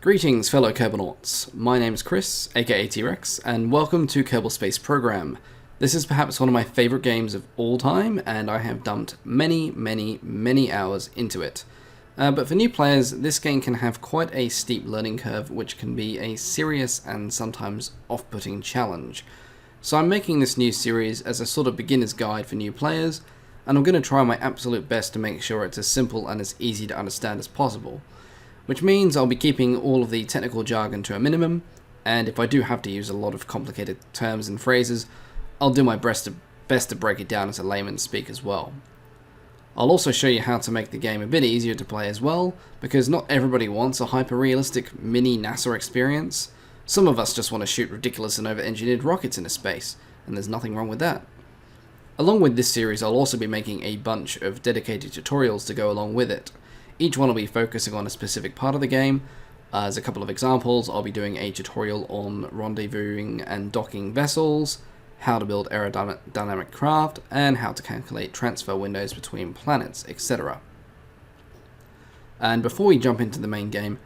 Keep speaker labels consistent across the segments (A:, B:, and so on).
A: Greetings fellow Kerbal, my name's Chris, aka T-Rex, and welcome to Kerbal Space Program. This is perhaps one of my favourite games of all time, and I have dumped many hours into it. But for new players, this game can have quite a steep learning curve, which can be a serious and sometimes off-putting challenge. So I'm making this new series as a sort of beginner's guide for new players, and I'm going to try my absolute best to make sure it's as simple and as easy to understand as possible. Which means I'll be keeping all of the technical jargon to a minimum, and if I do have to use a lot of complicated terms and phrases, I'll do my best to break it down as a layman speak as well. I'll also show you how to make the game a bit easier to play as well, because not everybody wants a hyper-realistic mini NASA experience. Some of us just want to shoot ridiculous and over-engineered rockets into space, and there's nothing wrong with that. Along with this series, I'll also be making a bunch of dedicated tutorials to go along with it. Each one will be focusing on a specific part of the game. As a couple of examples, I'll be doing a tutorial on rendezvousing and docking vessels, how to build aerodynamic craft, and how to calculate transfer windows between planets, etc. And before we jump into the main game,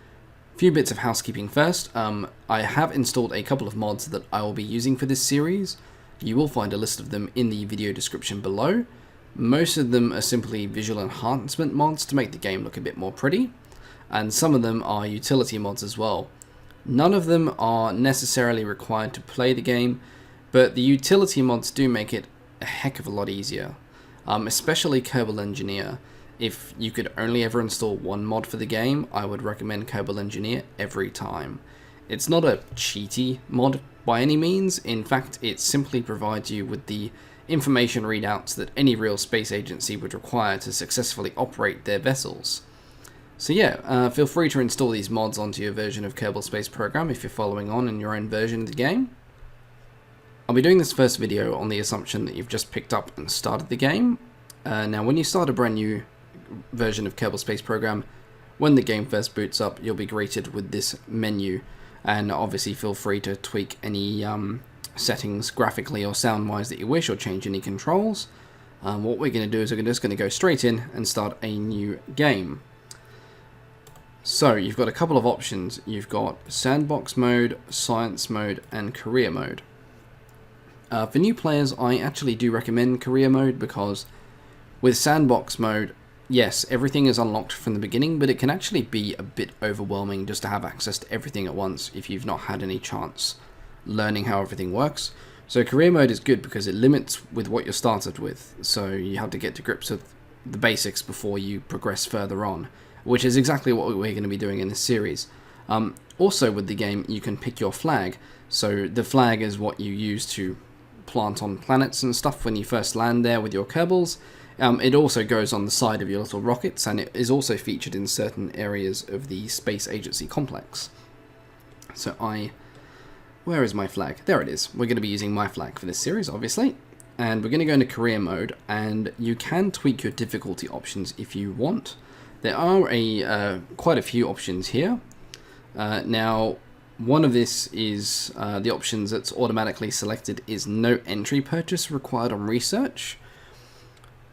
A: a few bits of housekeeping first. I have installed a couple of mods that I will be using for this series. You will find a list of them in the video description below. Most of them are simply visual enhancement mods to make the game look a bit more pretty, and some of them are utility mods as well. None of them are necessarily required to play the game, but the utility mods do make it a heck of a lot easier, especially Kerbal Engineer. If you could only ever install one mod for the game, I would recommend Kerbal Engineer every time. It's not a cheaty mod by any means. In fact, it simply provides you with the information readouts that any real space agency would require to successfully operate their vessels. So yeah, feel free to install these mods onto your version of Kerbal Space Program if you're following on in your own version of the game. I'll be doing this first video on the assumption that you've just picked up and started the game. Now when you start a brand new version of Kerbal Space Program, when the game first boots up, you'll be greeted with this menu, and obviously feel free to tweak any settings graphically or sound wise that you wish, or change any controls. What we're going to do is we're just going to go straight in and start a new game. So you've got a couple of options. You've got sandbox mode, science mode, and career mode. For new players, I actually do recommend career mode, because with sandbox mode, yes, everything is unlocked from the beginning, but it can actually be a bit overwhelming just to have access to everything at once if you've not had any chance learning how everything works. So career mode is good because it limits with what you're started with, so you have to get to grips with the basics before you progress further on, which is exactly what we're going to be doing in this series. Also with the game, you can pick your flag. So the flag is what you use to plant on planets and stuff when you first land there with your Kerbals. It also goes on the side of your little rockets, and it is also featured in certain areas of the space agency complex. So where is my flag? There it is. We're going to be using my flag for this series, obviously. And we're going to go into career mode, and you can tweak your difficulty options if you want. There are quite a few options here. Now, one of this is the options that's automatically selected is no entry purchase required on research.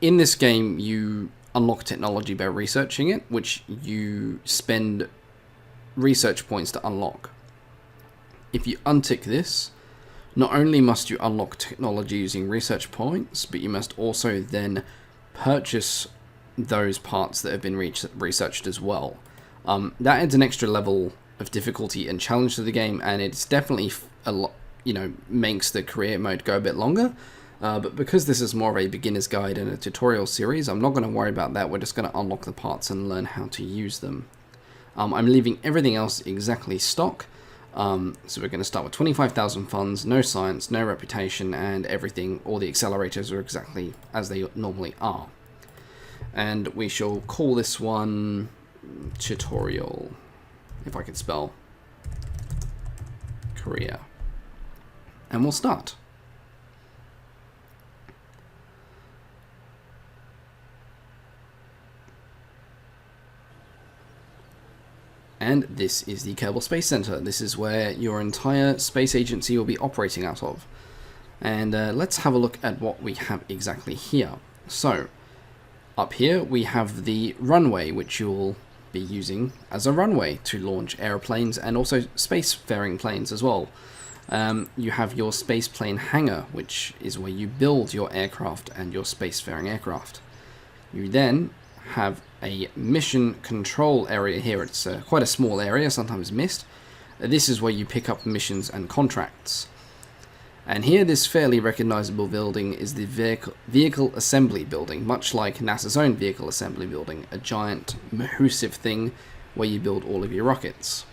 A: In this game, you unlock technology by researching it, which you spend research points to unlock. If you untick this, not only must you unlock technology using research points, but you must also then purchase those parts that have been researched as well. That adds an extra level of difficulty and challenge to the game, and it's definitely makes the career mode go a bit longer. But because this is more of a beginner's guide and a tutorial series, I'm not going to worry about that. We're just going to unlock the parts and learn how to use them. I'm leaving everything else exactly stock. So we're going to start with 25,000 funds, no science, no reputation, and everything, all the accelerators are exactly as they normally are. And we shall call this one tutorial, if I could spell career. And we'll start. And this is the Kerbal Space Center. This is where your entire space agency will be operating out of. And let's have a look at what we have exactly here. So, up here we have the runway, which you'll be using as a runway to launch aeroplanes and also spacefaring planes as well. You have your space plane hangar, which is where you build your aircraft and your spacefaring aircraft. You then have a mission control area here. It's quite a small area, sometimes missed. This is where you pick up missions and contracts. And here, this fairly recognizable building is the vehicle assembly building, much like NASA's own vehicle assembly building, a giant, massive thing where you build all of your rockets.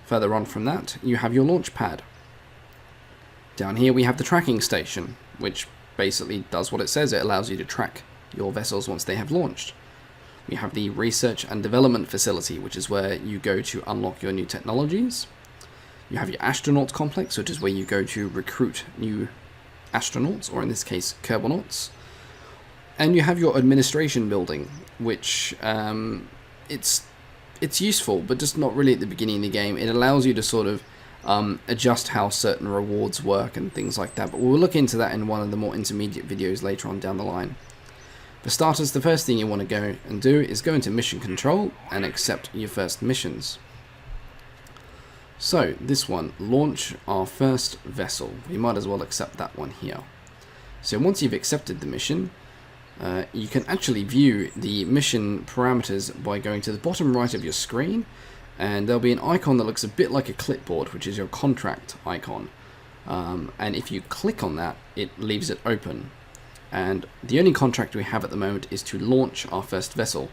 A: Further on from that, you have your launch pad. Down here we have the tracking station, which basically does what it says. It allows you to track your vessels once they have launched. We have the research and development facility, which is where you go to unlock your new technologies. You have your astronaut complex, which is where you go to recruit new astronauts, or in this case, Kerbalnauts. And you have your administration building, which it's useful, but just not really at the beginning of the game. It allows you to sort of adjust how certain rewards work and things like that, but we'll look into that in one of the more intermediate videos later on down the line. For starters, the first thing you want to go and do is go into mission control and accept your first missions. So, this one, launch our first vessel. We might as well accept that one here. So once you've accepted the mission, you can actually view the mission parameters by going to the bottom right of your screen, and there'll be an icon that looks a bit like a clipboard, which is your contract icon. And if you click on that, it leaves it open. And the only contract we have at the moment is to launch our first vessel.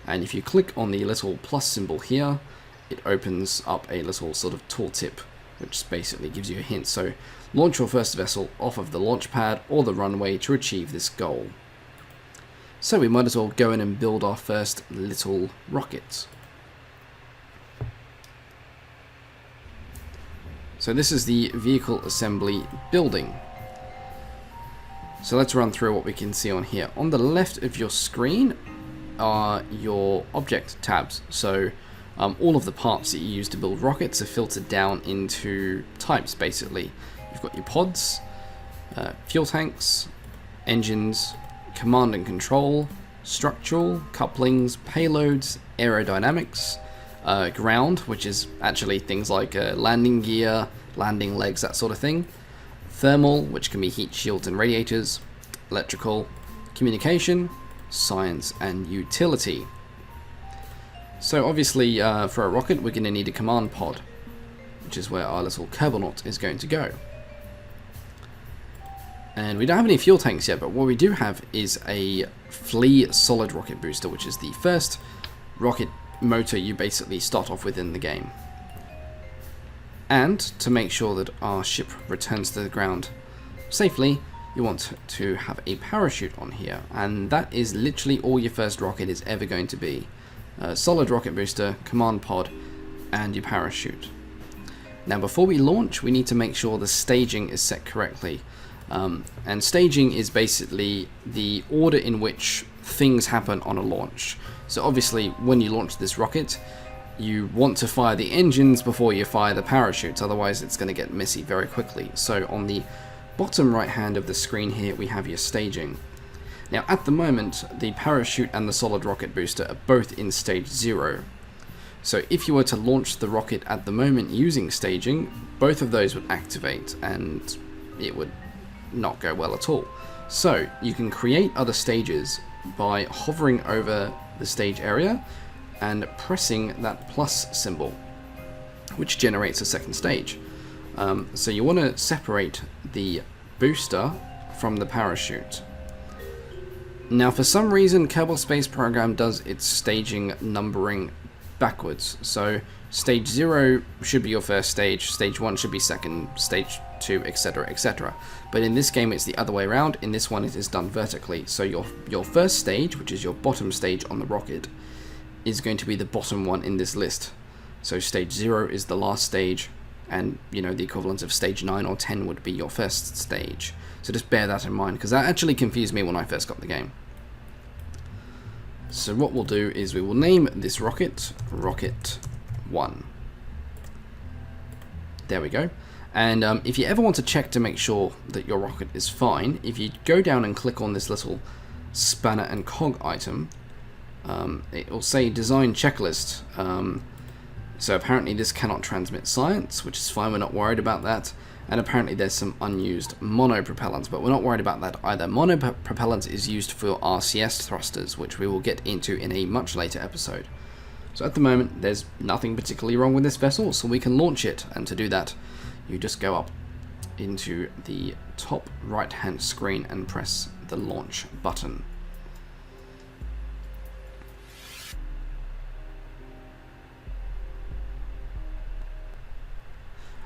A: And if you click on the little plus symbol here, it opens up a little sort of tooltip, which basically gives you a hint. So launch your first vessel off of the launch pad or the runway to achieve this goal. So we might as well go in and build our first little rocket. So this is the vehicle assembly building. So let's run through what we can see on here. On the left of your screen are your object tabs. So all of the parts that you use to build rockets are filtered down into types, basically. You've got your pods, fuel tanks, engines, command and control, structural, couplings, payloads, aerodynamics, ground, which is actually things like landing gear, landing legs, that sort of thing, thermal, which can be heat shields and radiators, electrical, communication, science, and utility. So obviously for a rocket we're going to need a command pod, which is where our little Kerbalnaut is going to go. And we don't have any fuel tanks yet, but what we do have is a Flea solid rocket booster, which is the first rocket motor you basically start off with in the game. And to make sure that our ship returns to the ground safely, you want to have a parachute on here, and that is literally all your first rocket is ever going to be. Solid rocket booster, command pod, and your parachute. Now before we launch, we need to make sure the staging is set correctly. And staging is basically the order in which things happen on a launch. So obviously when you launch this rocket, you want to fire the engines before you fire the parachutes, otherwise it's going to get messy very quickly. So on the bottom right hand of the screen here we have your staging. Now at the moment the parachute and the solid rocket booster are both in stage 0. So if you were to launch the rocket at the moment using staging, both of those would activate and it would not go well at all. So you can create other stages by hovering over the stage area and pressing that plus symbol, which generates a second stage. So you want to separate the booster from the parachute. Now for some reason Kerbal Space Program does its staging numbering backwards. So stage 0 should be your first stage, stage 1 should be second, stage 2, etc, etc. But in this game it's the other way around. In this one it is done vertically. So your first stage, which is your bottom stage on the rocket, is going to be the bottom one in this list. So stage 0 is the last stage, and you know the equivalent of stage 9 or 10 would be your first stage. So just bear that in mind, because that actually confused me when I first got the game. So what we'll do is we will name this rocket Rocket 1. There we go. And if you ever want to check to make sure that your rocket is fine, if you go down and click on this little spanner and cog item, it will say design checklist. So apparently this cannot transmit science, which is fine, we're not worried about that. And apparently there's some unused monopropellants, but we're not worried about that either. Monopropellant is used for RCS thrusters, which we will get into in a much later episode. So at the moment, there's nothing particularly wrong with this vessel, so we can launch it. And to do that, you just go up into the top right-hand screen and press the launch button.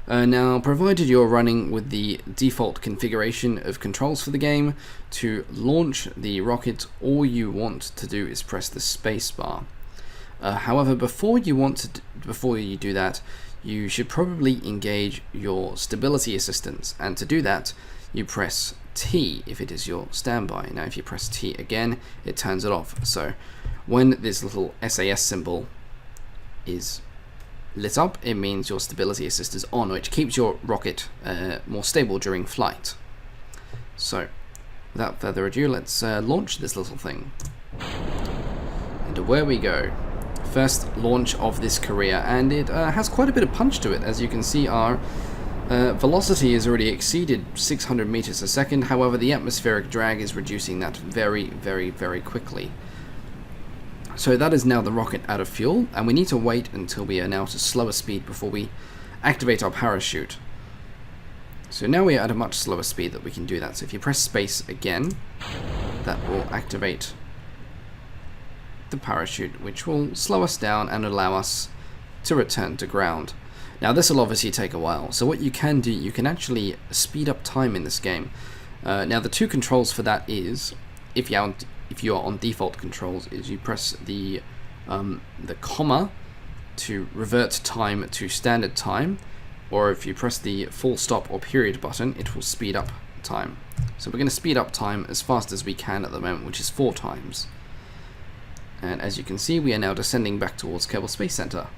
A: Now, provided you're running with the default configuration of controls for the game, to launch the rocket, all you want to do is press the space bar. However, before you do that, you should probably engage your stability assistance, and to do that, you press T if it is your standby. Now, if you press T again, it turns it off. So, when this little SAS symbol is lit up, it means your stability assist is on, which keeps your rocket more stable during flight. So, without further ado, let's launch this little thing. And away we go. First launch of this career, and it has quite a bit of punch to it. As you can see, our velocity has already exceeded 600 meters a second. However, the atmospheric drag is reducing that very, very, very quickly. So that is now the rocket out of fuel, and we need to wait until we are now at a slower speed before we activate our parachute. So now we are at a much slower speed that we can do that. So if you press space again, that will activate the parachute, which will slow us down and allow us to return to ground. Now this will obviously take a while, so what you can do, you can actually speed up time in this game. Now the two controls for that is, if you are on default controls, is you press the comma to revert time to standard time, or if you press the full stop or period button, it will speed up time. So we're going to speed up time as fast as we can at the moment, which is 4 times. And as you can see, we are now descending back towards Kerbal Space Center.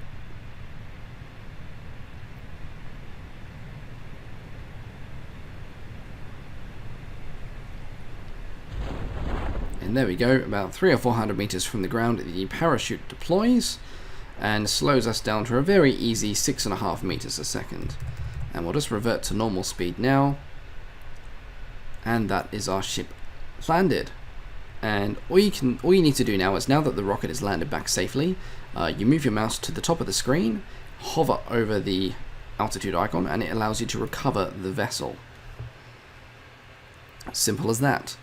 A: And there we go, about 300 or 400 meters from the ground, the parachute deploys and slows us down to a very easy 6.5 meters a second. And we'll just revert to normal speed now. And that is our ship landed. And all you need to do now is, now that the rocket is landed back safely, you move your mouse to the top of the screen, hover over the altitude icon, and it allows you to recover the vessel. Simple as that.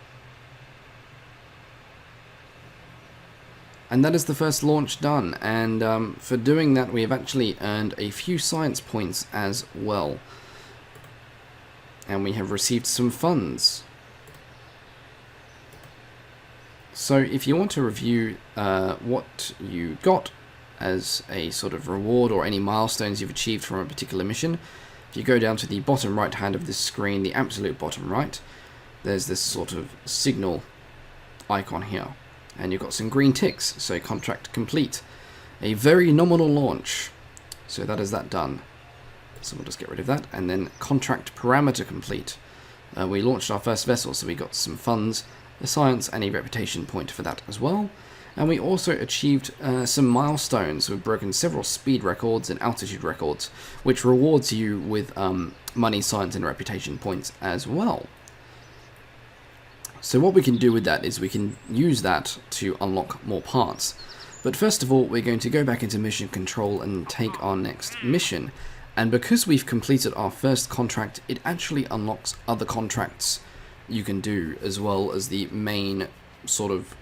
A: And that is the first launch done, and for doing that we have actually earned a few science points as well. And we have received some funds. So if you want to review what you got as a sort of reward or any milestones you've achieved from a particular mission, if you go down to the bottom right hand of this screen, the absolute bottom right, there's this sort of signal icon here. And you've got some green ticks, so contract complete. A very nominal launch. So that is that done. So we'll just get rid of that. And then contract parameter complete. We launched our first vessel, so we got some funds, a science and a reputation point for that as well. And we also achieved some milestones. We've broken several speed records and altitude records, which rewards you with money, science and reputation points as well. So what we can do with that is we can use that to unlock more parts. But first of all, we're going to go back into mission control and take our next mission. And because we've completed our first contract, it actually unlocks other contracts you can do, as well as the main sort of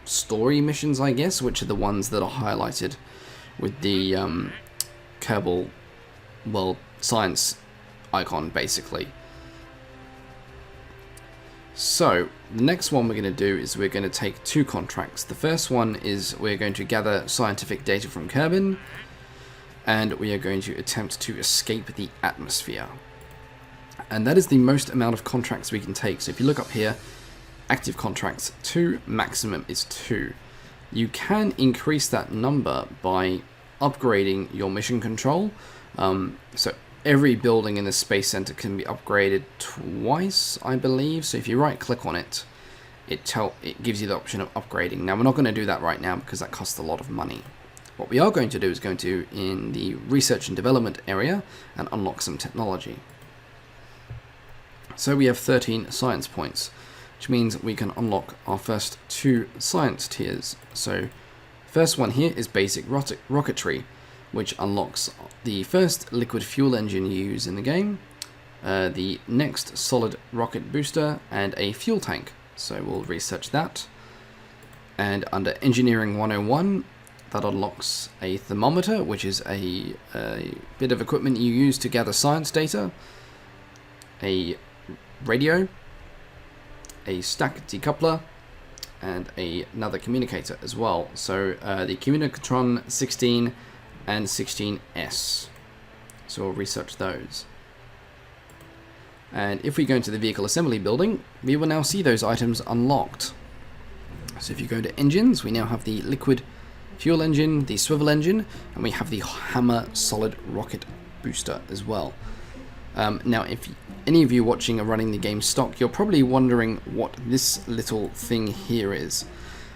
A: story missions, I guess, which are the ones that are highlighted with the Kerbal, well, science icon, basically. So, the next one we're going to do is we're going to take 2 contracts. The first one is we're going to gather scientific data from Kerbal, and we are going to attempt to escape the atmosphere. And that is the most amount of contracts we can take. So if you look up here, active contracts 2, maximum is 2. You can increase that number by upgrading your mission control. So every building in the Space Center can be upgraded twice, I believe. So if you right click on it it gives you the option of upgrading. Now, we're not going to do that right now because that costs a lot of money. What we are going to do is going to, in the research and development area, and unlock some technology. So we have 13 science points, which means we can unlock our first 2 science tiers. So first one here is basic rocketry, which unlocks the first liquid fuel engine you use in the game, the next solid rocket booster, and a fuel tank. So we'll research that. And under Engineering 101, that unlocks a thermometer, which is a bit of equipment you use to gather science data, a radio, a stack decoupler, and another communicator as well. So the Communicatron 16 and 16S. So we'll research those. And if we go into the vehicle assembly building, we will now see those items unlocked. So if you go to engines, we now have the liquid fuel engine, the swivel engine, and we have the hammer solid rocket booster as well. Now, if any of you watching are running the game stock, you're probably wondering what this little thing here is.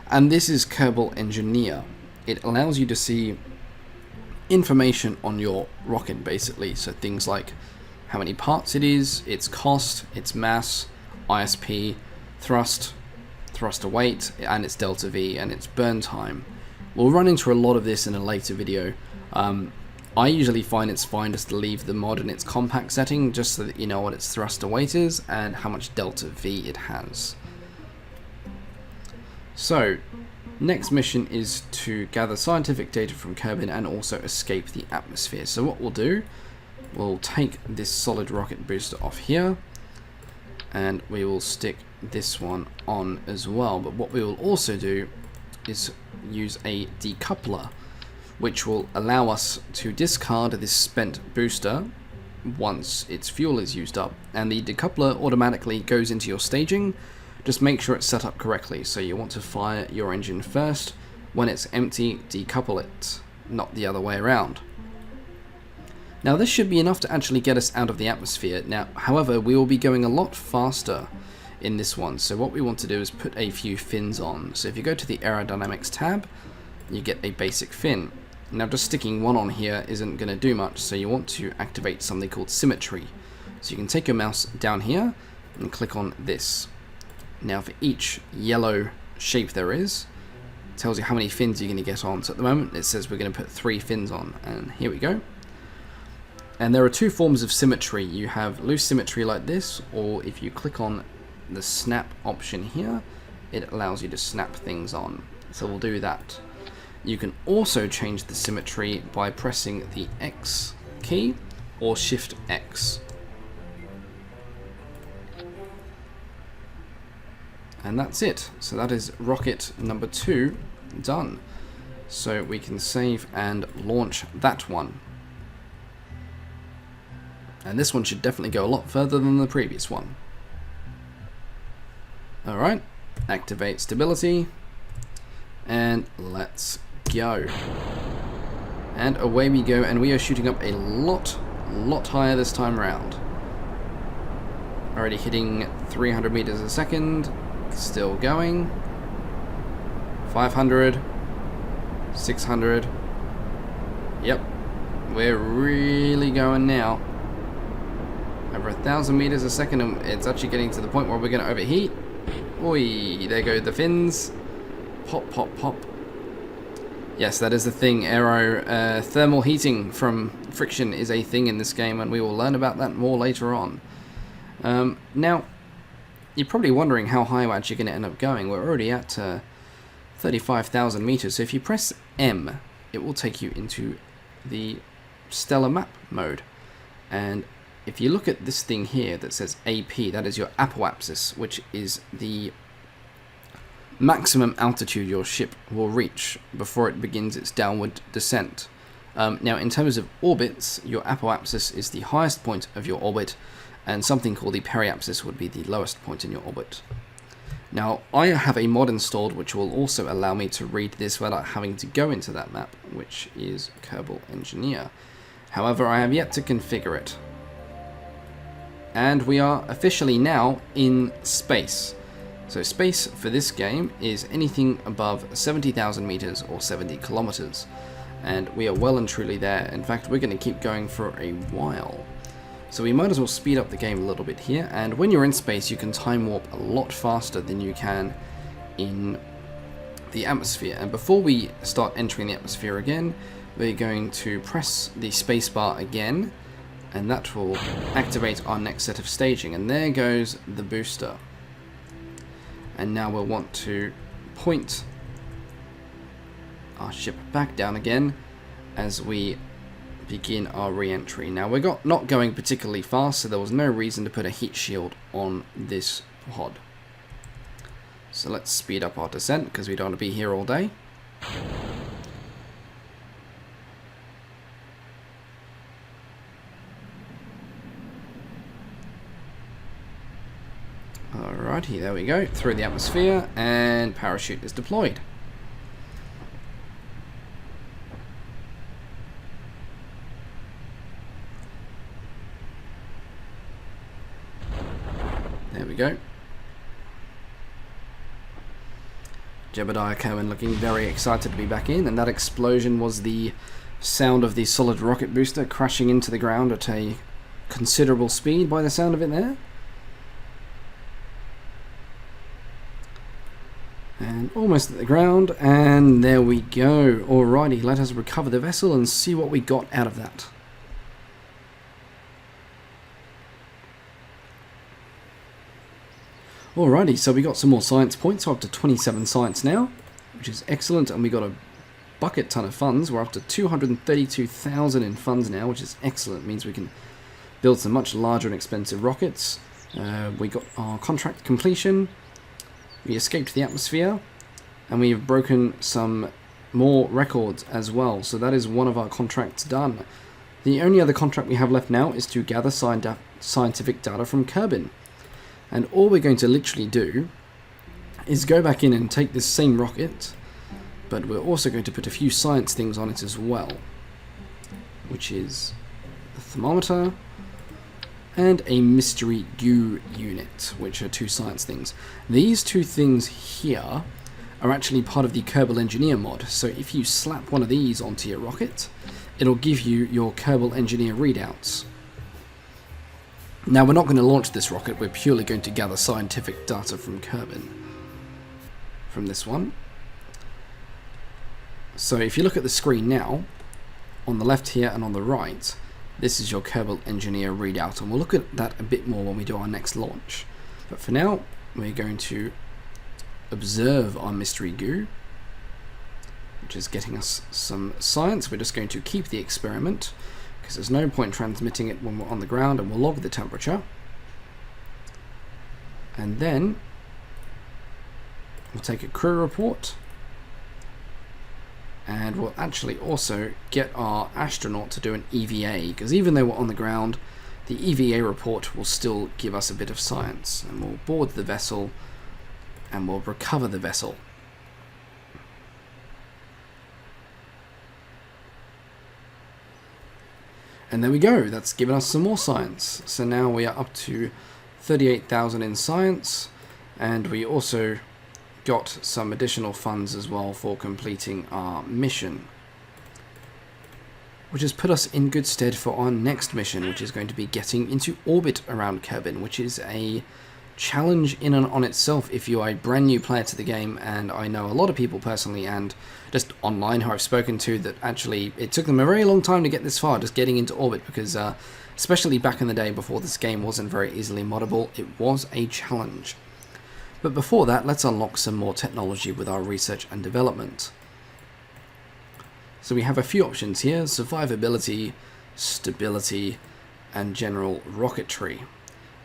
A: And this is Kerbal Engineer. It allows you to see information on your rocket, basically. So things like how many parts it is, its cost, its mass, ISP, thrust, thruster weight, and its delta V, and its burn time. We'll run into a lot of this in a later video. I usually find it's fine just to leave the mod in its compact setting, just so that you know what its thruster weight is and how much delta V it has. So, next mission is to gather scientific data from Kerbal and also escape the atmosphere. So what we'll do, we'll take this solid rocket booster off here, and we will stick this one on as well. But what we will also do is use a decoupler, which will allow us to discard this spent booster once its fuel is used up. And the decoupler automatically goes into your staging. Just make sure it's set up correctly. So you want to fire your engine first. When it's empty, decouple it, not the other way around. Now this should be enough to actually get us out of the atmosphere. Now, however, we will be going a lot faster in this one. So what we want to do is put a few fins on. So if you go to the aerodynamics tab, you get a basic fin. Now just sticking one on here isn't going to do much, so you want to activate something called symmetry. So you can take your mouse down here and click on this. Now for each yellow shape there is, it tells you how many fins you're going to get on. So at the moment it says we're going to put 3 fins on, and here we go. And there are 2 forms of symmetry. You have loose symmetry like this, or if you click on the snap option here, it allows you to snap things on. So we'll do that. You can also change the symmetry by pressing the X key or Shift X. And that's it. So that is rocket number 2 done. So we can save and launch that one. And this one should definitely go a lot further than the previous one. Alright, activate stability, and let's go. And away we go, and we are shooting up a lot higher this time around. Already hitting 300 meters a second, still going. 500, 600. Yep, we're really going now. Over 1,000 meters a second, and it's actually getting to the point where we're going to overheat. Oi, there go the fins. Pop, pop, pop. Yes, that is the thing. Thermal heating from friction is a thing in this game, and we will learn about that more later on. Now, you're probably wondering how high we're actually going to end up going. We're already at 35,000 meters, so if you press M, it will take you into the stellar map mode. And if you look at this thing here that says AP, that is your apoapsis, which is the maximum altitude your ship will reach before it begins its downward descent. Now, in terms of orbits, your apoapsis is the highest point of your orbit, and something called the periapsis would be the lowest point in your orbit. Now, I have a mod installed which will also allow me to read this without having to go into that map, which is Kerbal Engineer. However, I have yet to configure it. And we are officially now in space. So space for this game is anything above 70,000 meters or 70 kilometers. And we are well and truly there. In fact, we're going to keep going for a while. So we might as well speed up the game a little bit here. And when you're in space, you can time warp a lot faster than you can in the atmosphere. And before we start entering the atmosphere again, we're going to press the spacebar again, and that will activate our next set of staging. And there goes the booster. And now we'll want to point our ship back down again as we begin our re-entry. Now we're not going particularly fast, so there was no reason to put a heat shield on this pod. So let's speed up our descent because we don't want to be here all day. Alrighty, there we go, through the atmosphere, and parachute is deployed. There we go. Jebediah Cohen looking very excited to be back in, and that explosion was the sound of the solid rocket booster crashing into the ground at a considerable speed by the sound of it there. And almost at the ground, and there we go. Alrighty, let us recover the vessel and see what we got out of that. Alrighty, so we got some more science points. We're up to 27 science now, which is excellent, and we got a bucket ton of funds. We're up to 232,000 in funds now, which is excellent. It means we can build some much larger and expensive rockets. We got our contract completion. We escaped the atmosphere, and we have broken some more records as well. So that is one of our contracts done. The only other contract we have left now is to gather scientific data from Kerbal. And all we're going to literally do is go back in and take this same rocket, but we're also going to put a few science things on it as well, which is the thermometer and a mystery goo unit, which are two science things. These two things here are actually part of the Kerbal Engineer mod, so if you slap one of these onto your rocket, it'll give you your Kerbal Engineer readouts. Now we're not going to launch this rocket, we're purely going to gather scientific data from Kerbal, from this one. So if you look at the screen now, on the left here and on the right, this is your Kerbal Engineer readout, and we'll look at that a bit more when we do our next launch. But for now, we're going to observe our mystery goo, which is getting us some science. We're just going to keep the experiment, because there's no point transmitting it when we're on the ground, and we'll log the temperature. And then we'll take a crew report, and we'll actually also get our astronaut to do an EVA, because even though we're on the ground, the EVA report will still give us a bit of science. And we'll board the vessel, and we'll recover the vessel. And there we go, that's given us some more science. So now we are up to 38,000 in science, and we also got some additional funds as well for completing our mission, which has put us in good stead for our next mission, which is going to be getting into orbit around Kerbal, which is a challenge in and on itself if you are a brand new player to the game. And I know a lot of people personally and just online who I've spoken to that actually it took them a very long time to get this far, just getting into orbit, because especially back in the day before this game wasn't very easily moddable, it was a challenge. But before that, let's unlock some more technology with our research and development. So we have a few options here: survivability, stability, and general rocketry.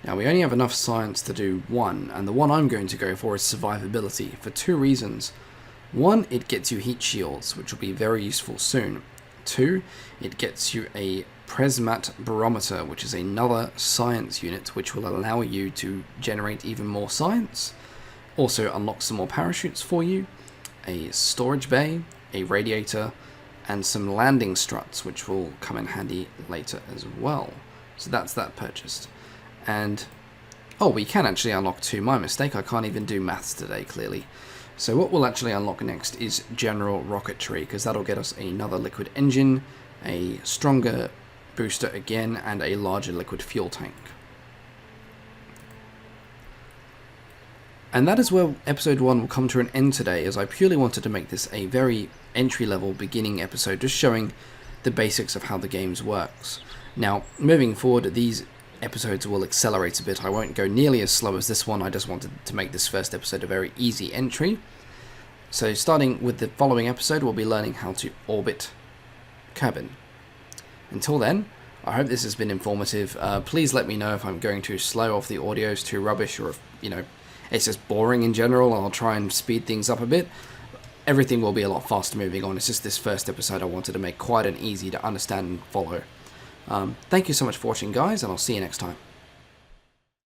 A: Now we only have enough science to do one, and the one I'm going to go for is survivability, for two reasons. One, it gets you heat shields, which will be very useful soon. Two, it gets you a Presmat barometer, which is another science unit which will allow you to generate even more science. Also unlock some more parachutes for you, a storage bay, a radiator, and some landing struts, which will come in handy later as well. So that's that purchased. And Oh, we can actually unlock 2. My mistake, I can't even do maths today, clearly. So what we'll actually unlock next is general rocketry, because that'll get us another liquid engine, a stronger booster again, and a larger liquid fuel tank. And that is where episode 1 will come to an end today, as I purely wanted to make this a very entry-level beginning episode, just showing the basics of how the games works. Now, moving forward, these episodes will accelerate a bit. I won't go nearly as slow as this one. I just wanted to make this first episode a very easy entry. So starting with the following episode, we'll be learning how to orbit Kerbal. Until then, I hope this has been informative. Please let me know if I'm going too slow, or if the audio is too rubbish, or if, it's just boring in general. I'll try and speed things up a bit. Everything will be a lot faster moving on. It's just this first episode I wanted to make quite and easy to understand and follow. Thank you so much for watching, guys, and I'll see you next time.